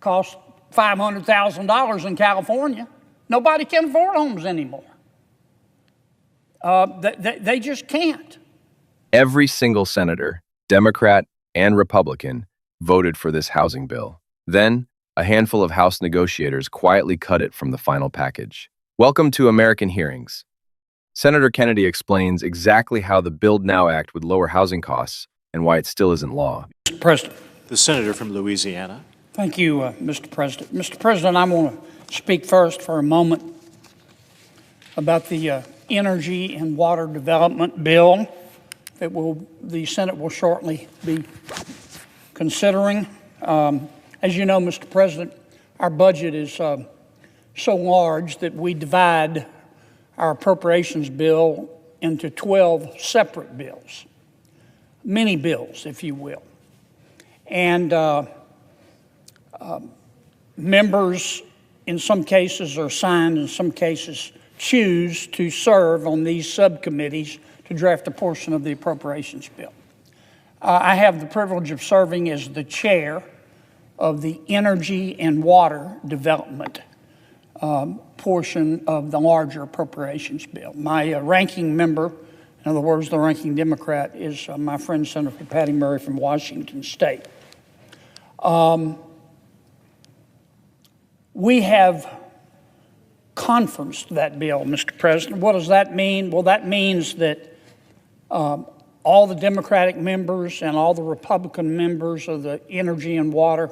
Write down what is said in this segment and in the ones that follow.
costs $500,000 in California. Nobody can afford homes anymore. They just can't. Every single senator, Democrat and Republican, voted for this housing bill. Then, a handful of House negotiators quietly cut it from the final package. Welcome to American Hearings. Senator Kennedy explains exactly how the Build Now Act would lower housing costs and why it still isn't law. Mr. President. The senator from Louisiana. Thank you, Mr. President. Mr. President, I want to speak first for a moment about the energy and water development bill that the Senate will shortly be considering. As you know, Mr. President, our budget is so large that we divide our appropriations bill into 12 separate bills, mini bills, if you will. And members, in some cases, are assigned, in some cases, choose to serve on these subcommittees to draft a portion of the appropriations bill. I have the privilege of serving as the chair of the Energy and Water Development portion of the larger appropriations bill. My ranking member, in other words, the ranking Democrat, is my friend Senator Patty Murray from Washington State. We have conferenced that bill, Mr. President. What does that mean? Well, that means that all the Democratic members and all the Republican members of the Energy and Water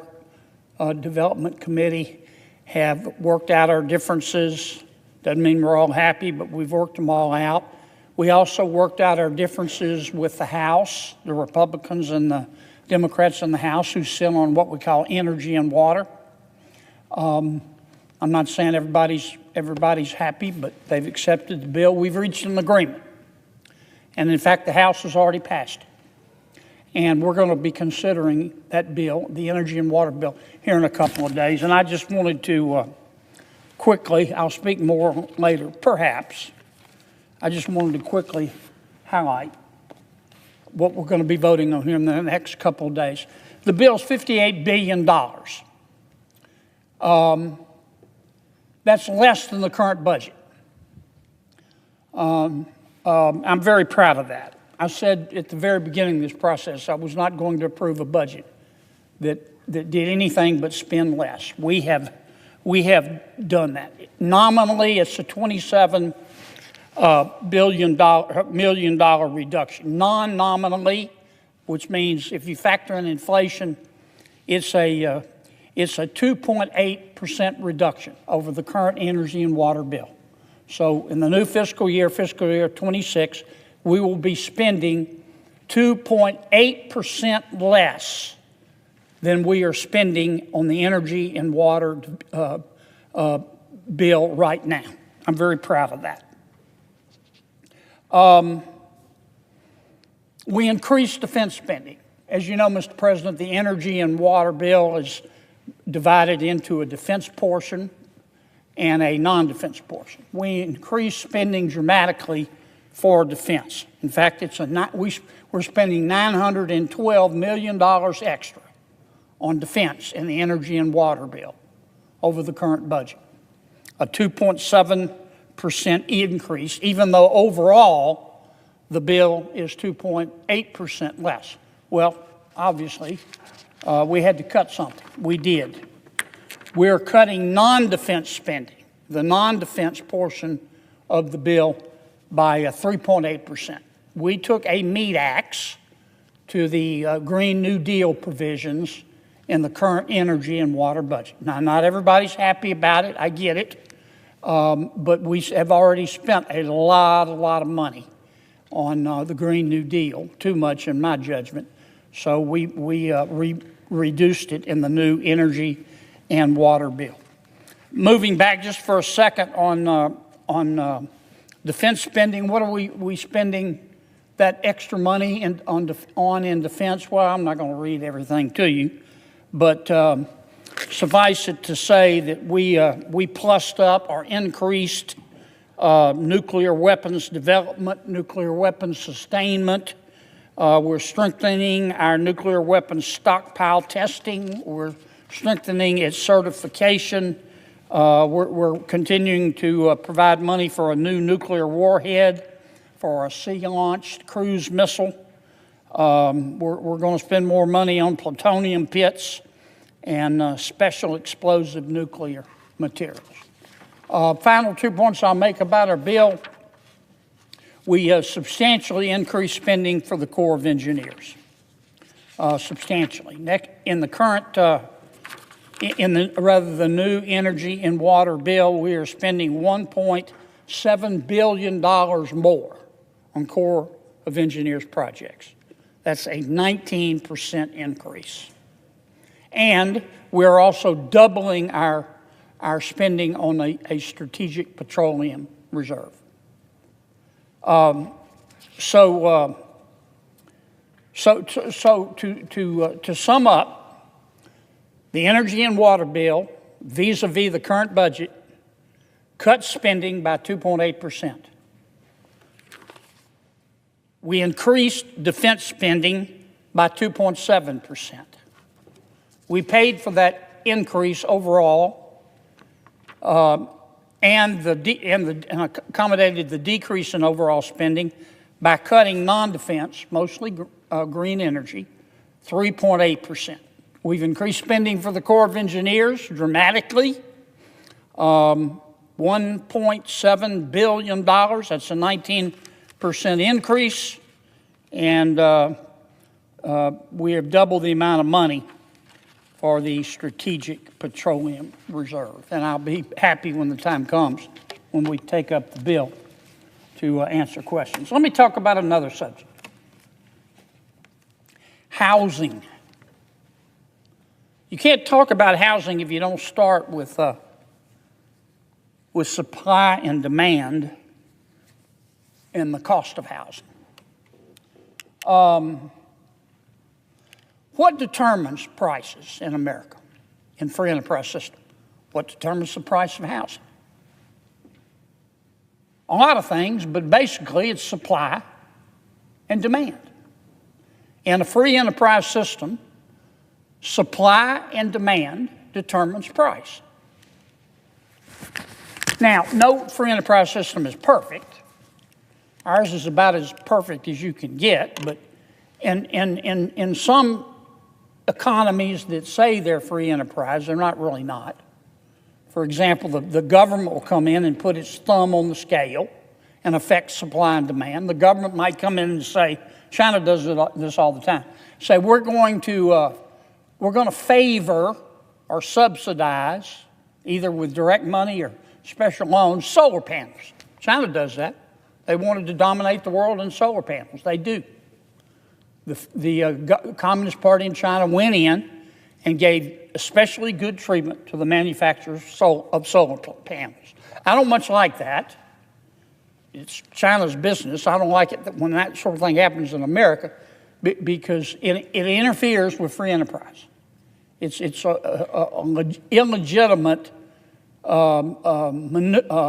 Development Committee have worked out our differences. Doesn't mean we're all happy, but we've worked them all out. We also worked out our differences with the House, the Republicans and the Democrats in the House who sit on what we call energy and water. I'm not saying everybody's happy, but they've accepted the bill. We've reached an agreement. And in fact, the House has already passed it. And we're going to be considering that bill, the energy and water bill, here in a couple of days. And I just wanted to quickly, I'll speak more later, perhaps. I just wanted to quickly highlight what we're going to be voting on here in the next couple of days. The bill's $58 billion. That's less than the current budget. I'm very proud of that. I said at the very beginning of this process, I was not going to approve a budget that did anything but spend less. We have done that. Nominally, it's a $27 million reduction. Non-nominally, which means if you factor in inflation, it's a 2.8% reduction over the current energy and water bill. So in the new fiscal year 26, we will be spending 2.8% less than we are spending on the energy and water bill right now. I'm very proud of that. We increased defense spending. As you know, Mr. President, the energy and water bill is divided into a defense portion and a non-defense portion. We increased spending dramatically for defense. In fact, we're spending $912 million extra on defense in the energy and water bill over the current budget, a 2.7% increase, even though overall the bill is 2.8% less. Well, obviously, we had to cut something. We did. We're cutting non-defense spending, the non-defense portion of the bill, by 3.8%. We took a meat axe to the Green New Deal provisions in the current energy and water budget. Now, not everybody's happy about it. I get it. But we have already spent a lot of money on the Green New Deal, too much in my judgment. So we reduced it in the new energy and water bill. Moving back just for a second on defense spending, what are we spending that extra money on in defense? Well, I'm not going to read everything to you, but suffice it to say that we plussed up or increased nuclear weapons development, nuclear weapons sustainment. We're strengthening our nuclear weapons stockpile testing. We're strengthening its certification. We're continuing to provide money for a new nuclear warhead, for a sea-launched cruise missile. We're going to spend more money on plutonium pits and special explosive nuclear materials. Final 2 points I'll make about our bill. We substantially increased spending for the Corps of Engineers. Substantially. In the current, the new energy and water bill, we are spending $1.7 billion more on Corps of Engineers projects. That's a 19% increase. And we're also doubling our spending on a strategic petroleum reserve. So to sum up, the energy and water bill, vis-a-vis the current budget, cuts spending by 2.8%. We increased defense spending by 2.7%. We paid for that increase overall, and accommodated the decrease in overall spending by cutting non-defense, mostly green energy, 3.8%. We've increased spending for the Corps of Engineers dramatically, $1.7 billion. That's a 19% increase, and we have doubled the amount of money for the Strategic Petroleum Reserve. And I'll be happy when the time comes when we take up the bill to answer questions. Let me talk about another subject. Housing. You can't talk about housing if you don't start with supply and demand and the cost of housing. What determines prices in America, in free enterprise system? What determines the price of housing? A lot of things, but basically it's supply and demand. In a free enterprise system, supply and demand determines price. Now, no free enterprise system is perfect. Ours is about as perfect as you can get, but in some economies that say they're free enterprise, they're not really not. For example, the government will come in and put its thumb on the scale and affect supply and demand. The government might come in and say, China does this all the time, say we're going to favor or subsidize, either with direct money or special loans, solar panels. China does that. They wanted to dominate the world in solar panels. They do. The Communist Party in China went in and gave especially good treatment to the manufacturers of solar panels. I don't much like that. It's China's business. I don't like it when that sort of thing happens in America because it interferes with free enterprise. It's illegitimate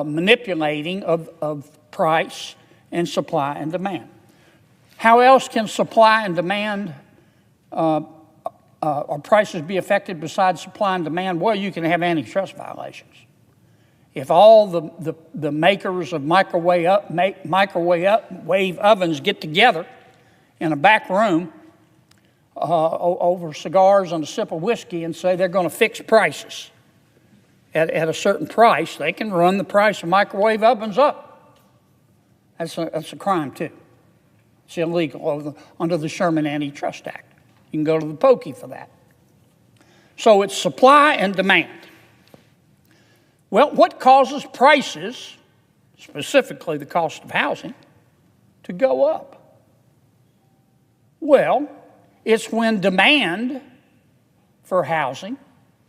manipulating of price and supply and demand. How else can supply and demand or prices be affected besides supply and demand? Well, you can have antitrust violations. If all the makers of microwave ovens get together in a back room over cigars and a sip of whiskey and say they're going to fix prices at a certain price, they can run the price of microwave ovens up. That's a crime, too. It's illegal under the Sherman Antitrust Act. You can go to the pokey for that. So it's supply and demand. Well, what causes prices, specifically the cost of housing, to go up? Well, it's when demand for housing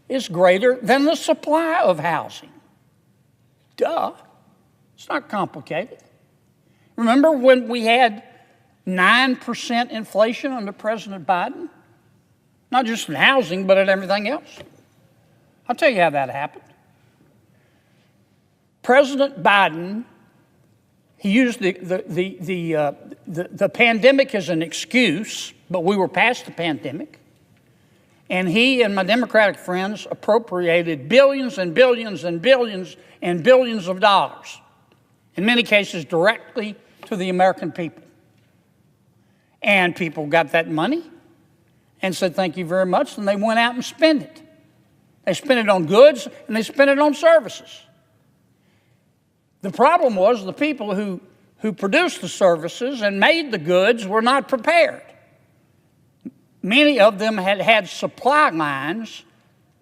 is greater than the supply of housing. Duh. It's not complicated. Remember when we had 9% inflation under President Biden? Not just in housing, but in everything else. I'll tell you how that happened. President Biden, he used the pandemic as an excuse, but we were past the pandemic, And he and my Democratic friends appropriated billions and billions and billions and billions of dollars, in many cases directly to the American people. And people got that money and said, thank you very much, and they went out and spent it. They spent it on goods and they spent it on services. The problem was the people who produced the services and made the goods were not prepared. Many of them had supply lines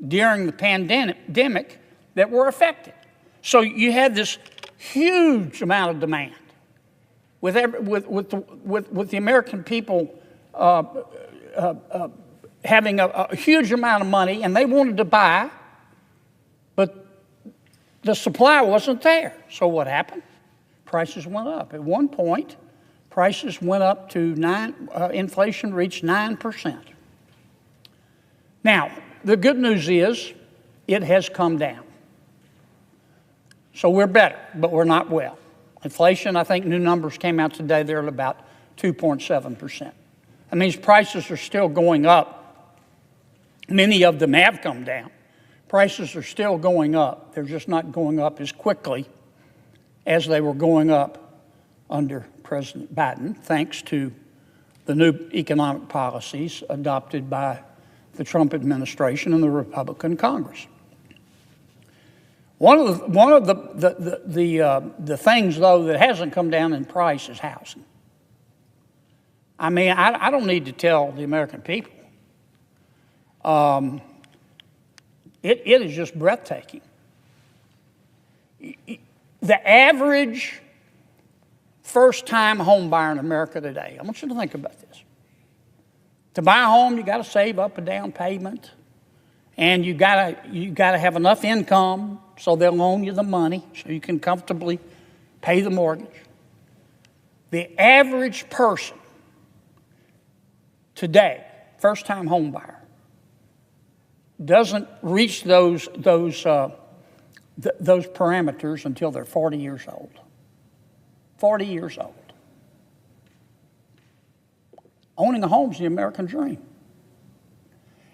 during the pandemic that were affected. So you had this huge amount of demand with the American people having a huge amount of money, and they wanted to buy, but the supply wasn't there. So what happened? Prices went up. At one point, prices went up to inflation reached 9%. Now, the good news is it has come down. So we're better, but we're not well. Inflation, I think new numbers came out today, they're at about 2.7%. That means prices are still going up. Many of them have come down. Prices are still going up. They're just not going up as quickly as they were going up under President Biden, thanks to the new economic policies adopted by the Trump administration and the Republican Congress. One of the things, though, that hasn't come down in price is housing. I mean, I don't need to tell the American people. It is just breathtaking. The average first-time home buyer in America today, I want you to think about this. To buy a home, you got to save up a down payment, and you got to have enough income so they'll loan you the money so you can comfortably pay the mortgage. The average person today, first-time home buyer, doesn't reach those parameters until they're 40 years old. 40 years old. Owning a home is the American dream.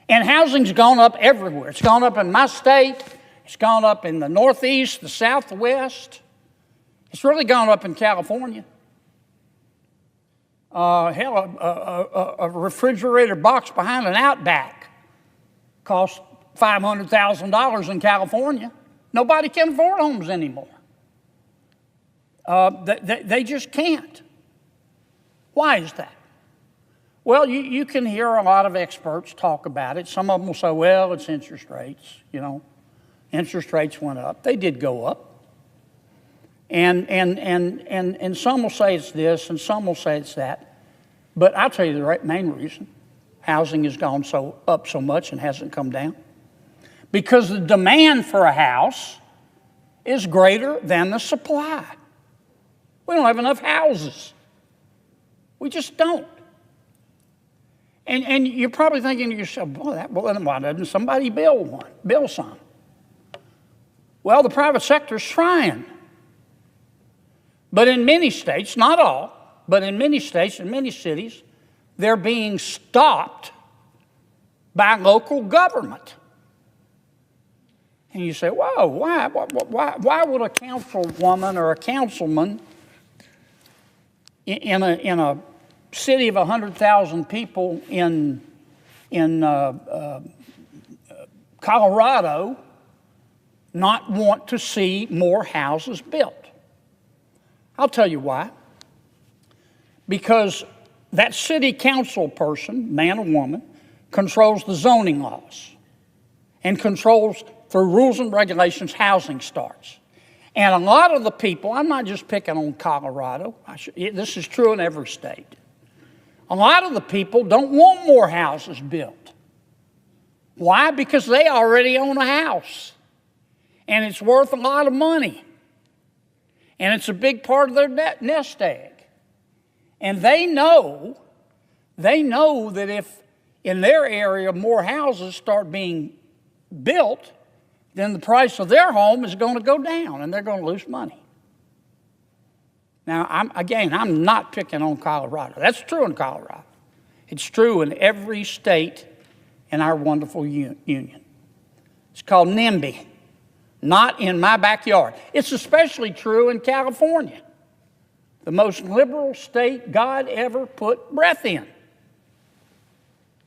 And housing's gone up everywhere. It's gone up in my state. It's gone up in the Northeast, the Southwest. It's really gone up in California. A refrigerator box behind an Outback costs $500,000 in California. Nobody can afford homes anymore. They just can't. Why is that? Well, you can hear a lot of experts talk about it. Some of them will say, well, it's interest rates, Interest rates went up. They did go up. And some will say it's this and some will say it's that. But I'll tell you the main reason housing has gone up so much and hasn't come down. Because the demand for a house is greater than the supply. We don't have enough houses. We just don't. And you're probably thinking to yourself, well, why doesn't somebody build some? Well, the private sector is trying. But in many states, not all, but in many states and many cities, they're being stopped by local government. And you say, whoa, why would a councilwoman or a councilman in a city of 100,000 people in Colorado not want to see more houses built? I'll tell you why. Because that city council person, man or woman, controls the zoning laws and controls, through rules and regulations, housing starts. And a lot of the people, I'm not just picking on Colorado, this is true in every state. A lot of the people don't want more houses built. Why? Because they already own a house. And it's worth a lot of money. And it's a big part of their nest egg. And they know that if in their area more houses start being built, then the price of their home is going to go down and they're going to lose money. Now, I'm not picking on Colorado. That's true in Colorado. It's true in every state in our wonderful union. It's called NIMBY, not in my backyard. It's especially true in California, the most liberal state God ever put breath in.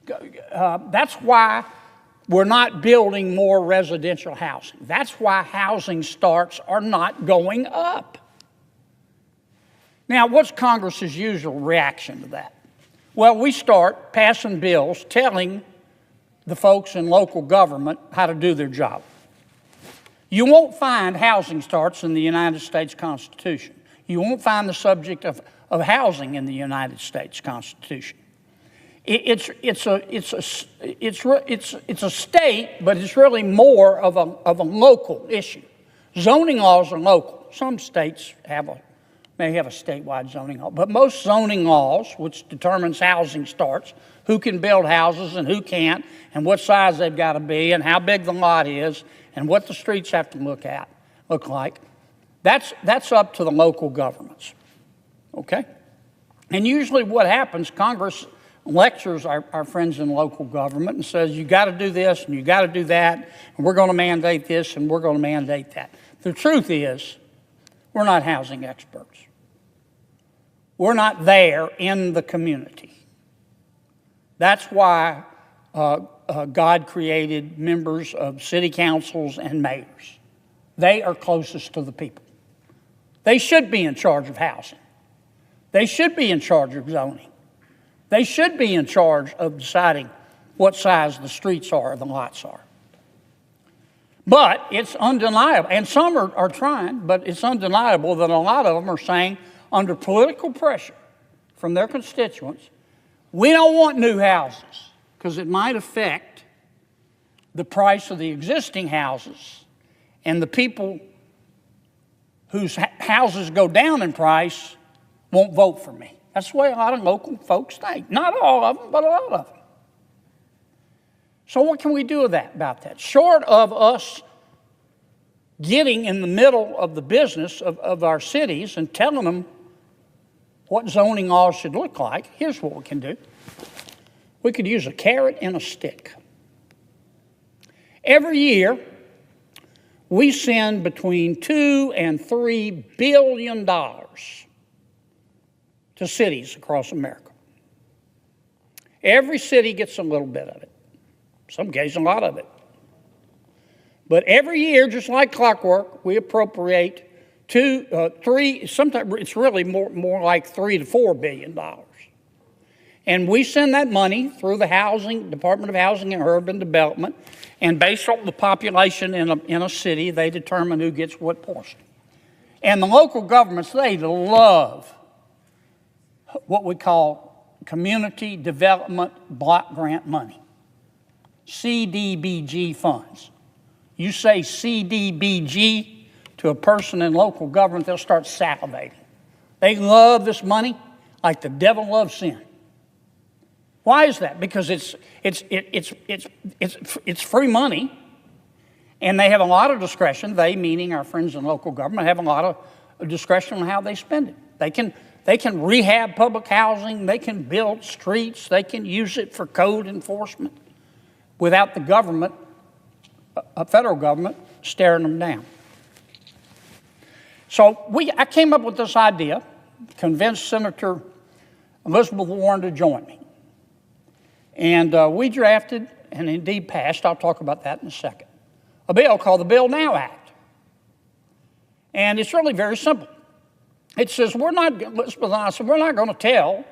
That's why we're not building more residential housing. That's why housing starts are not going up. Now, what's Congress's usual reaction to that? Well, we start passing bills telling the folks in local government how to do their job. You won't find housing starts in the United States Constitution. You won't find the subject of housing in the United States Constitution. It's a state, but it's really more of a local issue. Zoning laws are local. Some states may have a statewide zoning law, but most zoning laws, which determines housing starts, who can build houses and who can't, and what size they've got to be, and how big the lot is, and what the streets have to look like. That's up to the local governments. Okay? And usually what happens, Congress lectures our friends in local government and says, you got to do this and you got to do that, and we're going to mandate this and we're going to mandate that. The truth is, we're not housing experts. We're not there in the community. That's why God created members of city councils and mayors. They are closest to the people. They should be in charge of housing. They should be in charge of zoning. They should be in charge of deciding what size the streets are, the lots are. But it's undeniable, and some are trying, but it's undeniable that a lot of them are saying, under political pressure from their constituents, we don't want new houses because it might affect the price of the existing houses, and the people whose houses go down in price won't vote for me. That's the way a lot of local folks think. Not all of them, but a lot of them. So what can we do about that? Short of us getting in the middle of the business of our cities and telling them what zoning laws should look like, here's what we can do. We could use a carrot and a stick. Every year, we send between $2 and $3 billion to cities across America. Every city gets a little bit of it. Some cases, a lot of it. But every year, just like clockwork, we appropriate sometimes it's really more like $3 to $4 billion. And we send that money through the Department of Housing and Urban Development, and based on the population in a city, they determine who gets what portion. And the local governments, they love what we call Community Development Block Grant money, CDBG funds. You say CDBG to a person in local government, they'll start salivating. They love this money like the devil loves sin. Why is that? Because it's free money, and they have a lot of discretion. They, meaning our friends in local government, have a lot of discretion on how they spend it. They can rehab public housing. They can build streets. They can use it for code enforcement without the government, a federal government, staring them down. So I came up with this idea, convinced Senator Elizabeth Warren to join me. And we drafted, and indeed passed, I'll talk about that in a second, a bill called the Bill Now Act. And it's really very simple. It says Elizabeth and I said, we're not going to tell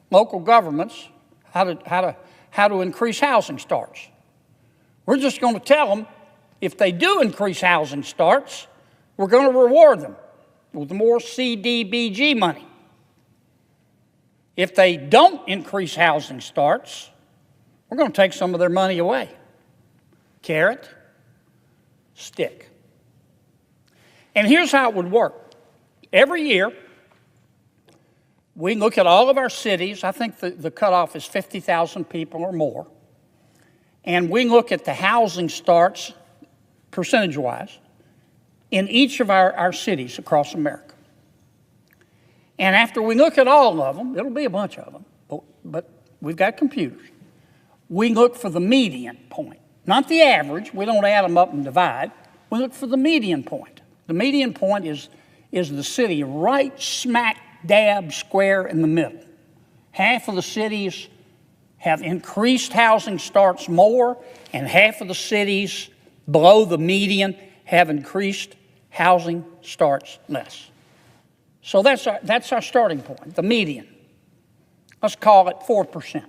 local governments how to increase housing starts. We're just going to tell them if they do increase housing starts, we're going to reward them with more CDBG money. If they don't increase housing starts, we're going to take some of their money away. Carrot, stick. And here's how it would work. Every year, we look at all of our cities. I think the cutoff is 50,000 people or more. And we look at the housing starts, percentage-wise, in each of our cities across America. And after we look at all of them, it'll be a bunch of them, but we've got computers. we look for the median point, not the average. We don't add them up and divide. We look for the median point. The median point is the city right smack dab square in the middle. Half of the cities have increased housing starts more, and half of the cities below the median have increased housing starts less. So that's our starting point, the median. Let's call it 4%.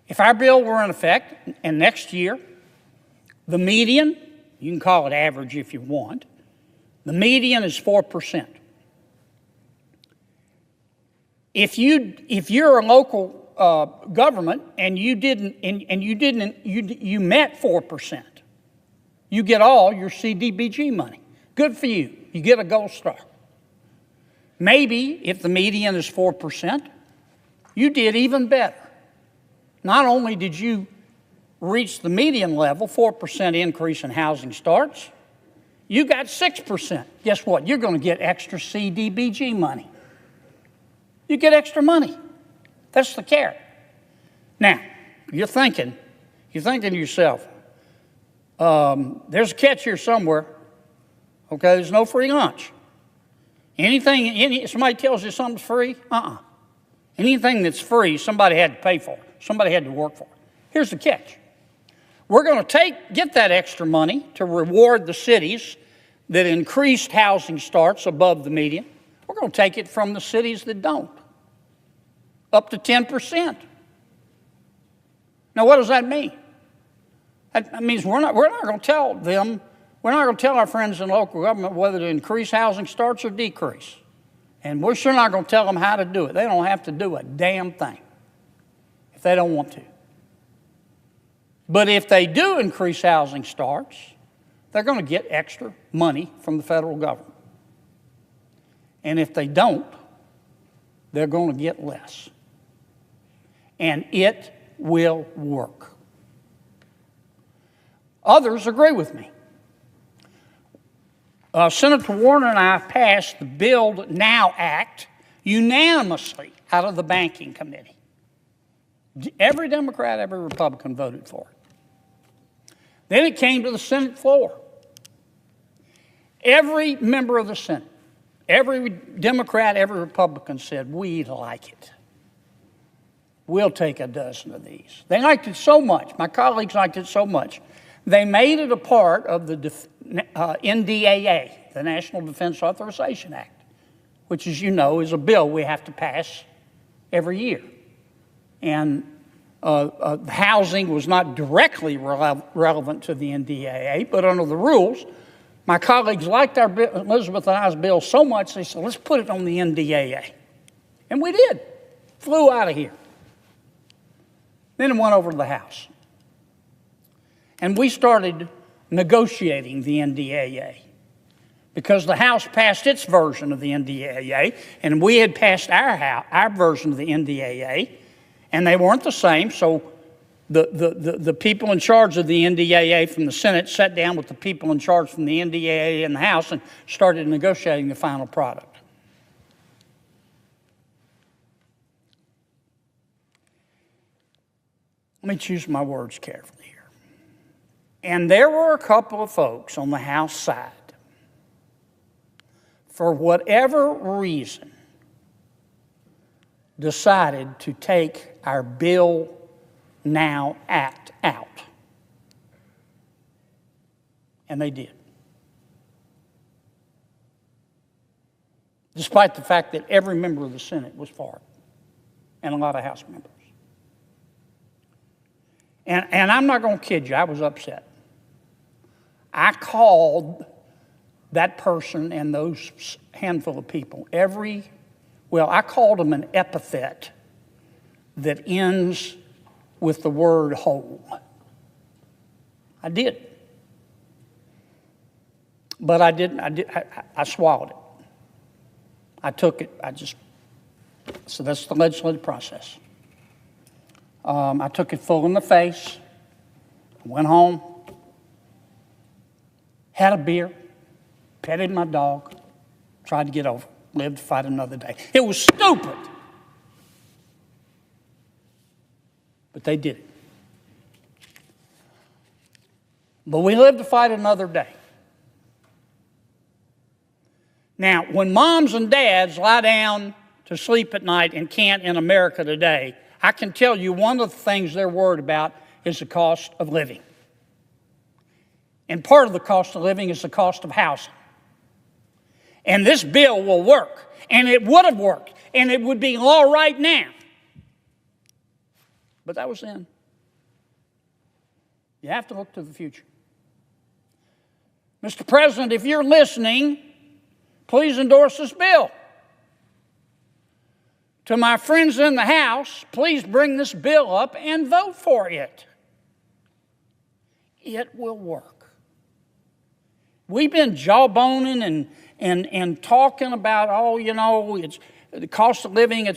If our bill were in effect, and next year, the median, you can call it average if you want, the median is 4%. If you're a local government and you met 4%, you get all your CDBG money. Good for you. You get a gold star. Maybe if the median is 4%, you did even better. Not only did you reach the median level, 4% increase in housing starts, you got 6%. Guess what? You're going to get extra CDBG money. You get extra money. That's the carrot. Now, you're thinking to yourself, there's a catch here somewhere. Okay, there's no free lunch. Somebody tells you something's free? Anything that's free, somebody had to pay for it. Somebody had to work for it. Here's the catch. We're going to get that extra money to reward the cities that increased housing starts above the median. We're going to take it from the cities that don't, up to 10%. Now, what does that mean? That means we're not going to tell them, we're not going to tell our friends in local government whether to increase housing starts or decrease. And we're sure not going to tell them how to do it. They don't have to do a damn thing if they don't want to. But if they do increase housing starts, they're going to get extra money from the federal government. And if they don't, they're going to get less. And it will work. Others agree with me. Senator Warner and I passed the Build Now Act unanimously out of the Banking Committee. Every Democrat, every Republican voted for it. Then it came to the Senate floor. Every member of the Senate, every Democrat, every Republican said, we like it. We'll take a dozen of these. They liked it so much. My colleagues liked it so much. They made it a part of the NDAA, the National Defense Authorization Act, which, as you know, is a bill we have to pass every year. And housing was not directly relevant to the NDAA, but under the rules, my colleagues liked Elizabeth and I's bill so much, they said, let's put it on the NDAA. And we did. Flew out of here. Then it went over to the House. And we started negotiating the NDAA because the House passed its version of the NDAA, and we had passed our version of the NDAA, and they weren't the same, so the people in charge of the NDAA from the Senate sat down with the people in charge from the NDAA in the House and started negotiating the final product. Let me choose my words carefully here. And there were a couple of folks on the House side, for whatever reason, decided to take our Bill Now Act out. And they did. Despite the fact that every member of the Senate was for it, and a lot of House members. And I'm not going to kid you, I was upset. I called that person and those handful of people I called them an epithet that ends with the word whole. I did. But I didn't, I swallowed it. I took it, so that's the legislative process. I took it full in the face, went home, had a beer, petted my dog, tried to get over it, lived to fight another day. It was stupid. But but they did it. But we live to fight another day. Now, when moms and dads lie down to sleep at night and can't in America today, I can tell you one of the things they're worried about is the cost of living. And part of the cost of living is the cost of housing. And this bill will work, and it would have worked, and it would be law right now. But that was then. You have to look to the future. Mr. President, if you're listening, please endorse this bill. To my friends in the House, please bring this bill up and vote for it. It will work. We've been jawboning and talking about, it's the cost of living.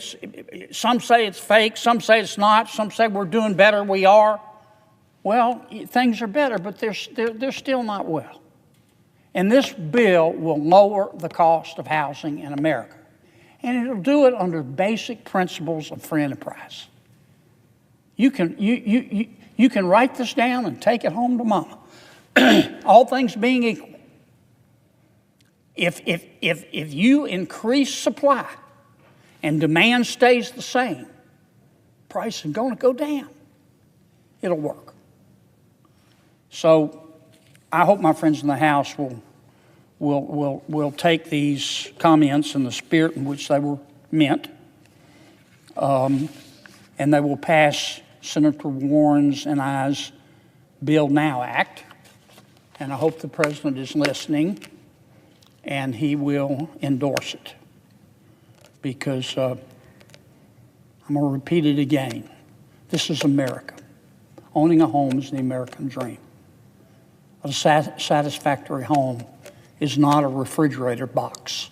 Some say it's fake, some say it's not, some say we're doing better, we are. Well, things are better, but they're still not well. And this bill will lower the cost of housing in America. And it'll do it under basic principles of free enterprise. You can write this down and take it home to mama. All things being equal. If you increase supply and demand stays the same, price is going to go down. It'll work. So I hope my friends in the House will take these comments in the spirit in which they were meant, and they will pass Senator Warren's and I's Bill Now Act. And I hope the President is listening, and he will endorse it. Because I'm going to repeat it again. This is America. Owning a home is the American dream. A satisfactory home is not a refrigerator box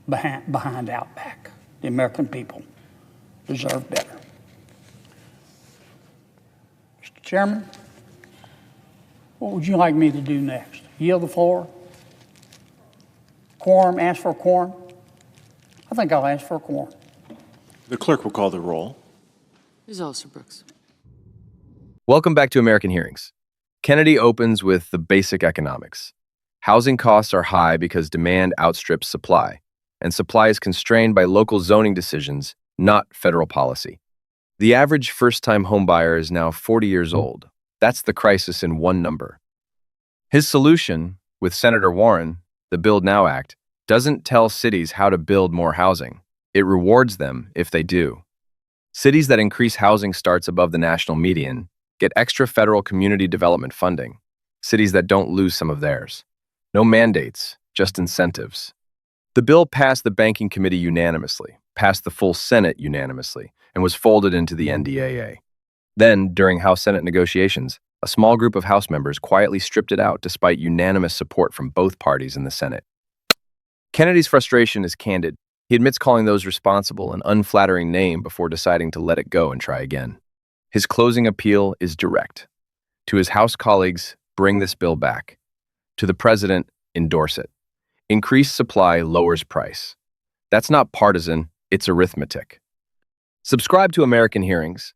behind Outback. The American people deserve better. Mr. Chairman, what would you like me to do next? Yield the floor? Quorum, ask for a quorum? I think I'll ask for a quorum. The clerk will call the roll. Ms. Alsterbrooks. Welcome back to American Hearings. Kennedy opens with the basic economics. Housing costs are high because demand outstrips supply, and supply is constrained by local zoning decisions, not federal policy. The average first-time homebuyer is now 40 years old. That's the crisis in one number. His solution, with Senator Warren, the Build Now Act, doesn't tell cities how to build more housing. It rewards them if they do. Cities that increase housing starts above the national median get extra federal community development funding. Cities that don't lose some of theirs. No mandates, just incentives. The bill passed the Banking Committee unanimously, passed the full Senate unanimously, and was folded into the NDAA. Then, during House-Senate negotiations, a small group of House members quietly stripped it out despite unanimous support from both parties in the Senate. Kennedy's frustration is candid. He admits calling those responsible an unflattering name before deciding to let it go and try again. His closing appeal is direct. To his House colleagues, bring this bill back. To the President, endorse it. Increased supply lowers price. That's not partisan, it's arithmetic. Subscribe to American Hearings